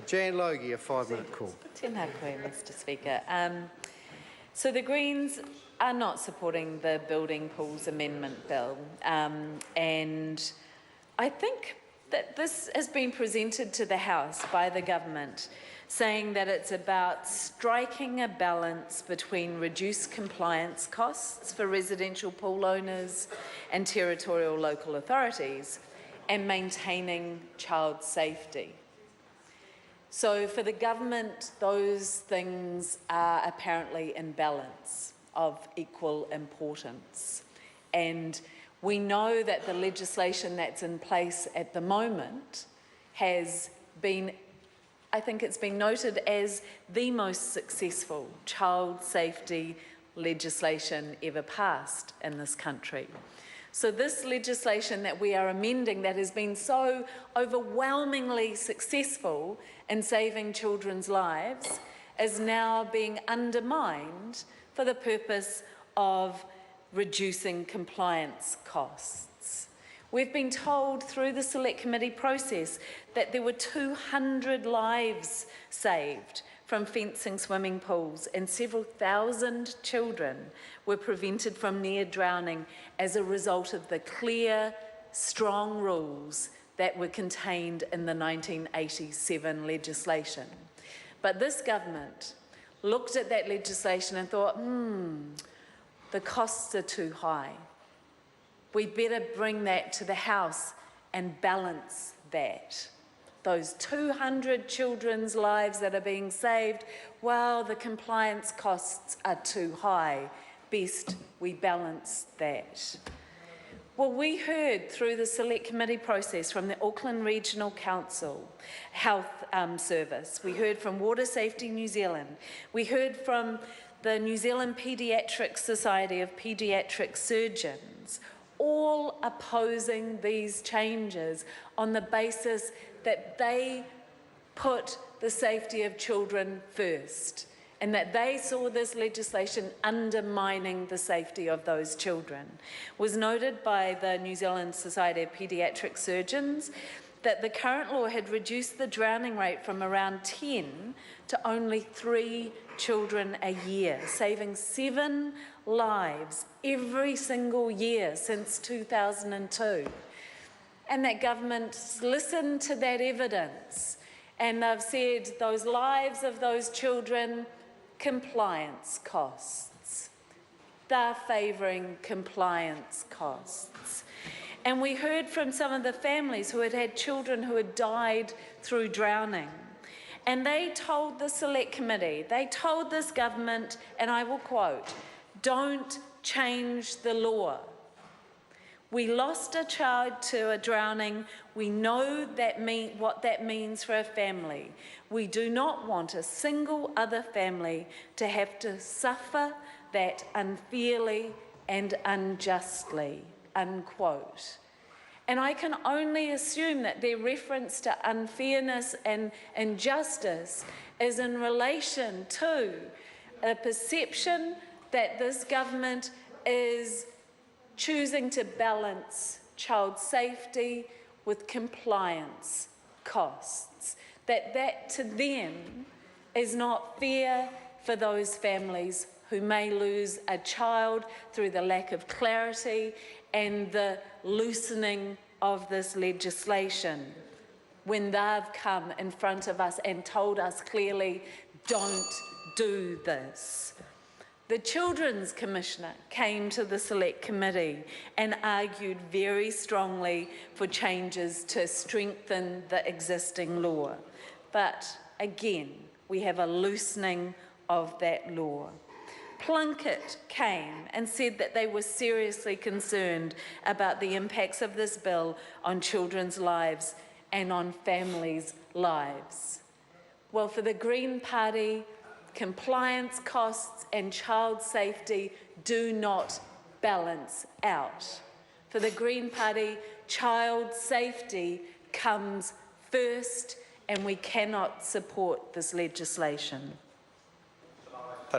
Jan Logie, a 5-minute call. Tēnā koe, Mr Speaker. So the Greens are not supporting the Building Pools Amendment Bill, and I think that this has been presented to the House by the government, saying that it's about striking a balance between reduced compliance costs for residential pool owners and territorial local authorities and maintaining child safety. So for the government, those things are apparently in balance, of equal importance. And we know that the legislation that's in place at the moment has been, I think it's been noted as the most successful child safety legislation ever passed in this country. So this legislation that we are amending, that has been so overwhelmingly successful in saving children's lives, is now being undermined for the purpose of reducing compliance costs. We've been told through the Select Committee process that there were 200 lives saved from fencing swimming pools, and several thousand children were prevented from near drowning as a result of the clear, strong rules that were contained in the 1987 legislation. But this government looked at that legislation and thought, the costs are too high. We better bring that to the House and balance that. Those 200 children's lives that are being saved, well, the compliance costs are too high. Best we balance that. Well, we heard through the Select Committee process from the Auckland Regional Council Health Service, we heard from Water Safety New Zealand, we heard from the New Zealand Paediatric Society of Paediatric Surgeons, all opposing these changes on the basis that they put the safety of children first, and that they saw this legislation undermining the safety of those children. It was noted by the New Zealand Society of Paediatric Surgeons that the current law had reduced the drowning rate from around 10 to only 3 children a year, saving 7 lives every single year since 2002. And that government's listened to that evidence, and they've said those lives of those children, compliance costs. They're favouring compliance costs. And we heard from some of the families who had had children who had died through drowning. And they told the Select Committee, they told this government, and I will quote, "Don't change the law. We lost a child to a drowning. We know what that means for a family. We do not want a single other family to have to suffer that unfairly and unjustly," unquote. And I can only assume that their reference to unfairness and injustice is in relation to a perception that this government is choosing to balance child safety with compliance costs, that to them is not fair for those families who may lose a child through the lack of clarity and the loosening of this legislation, when they've come in front of us and told us clearly, don't do this. The Children's Commissioner came to the Select Committee and argued very strongly for changes to strengthen the existing law. But again, we have a loosening of that law. Plunkett came and said that they were seriously concerned about the impacts of this bill on children's lives and on families' lives. Well, for the Green Party, compliance costs and child safety do not balance out. For the Green Party, child safety comes first, and we cannot support this legislation.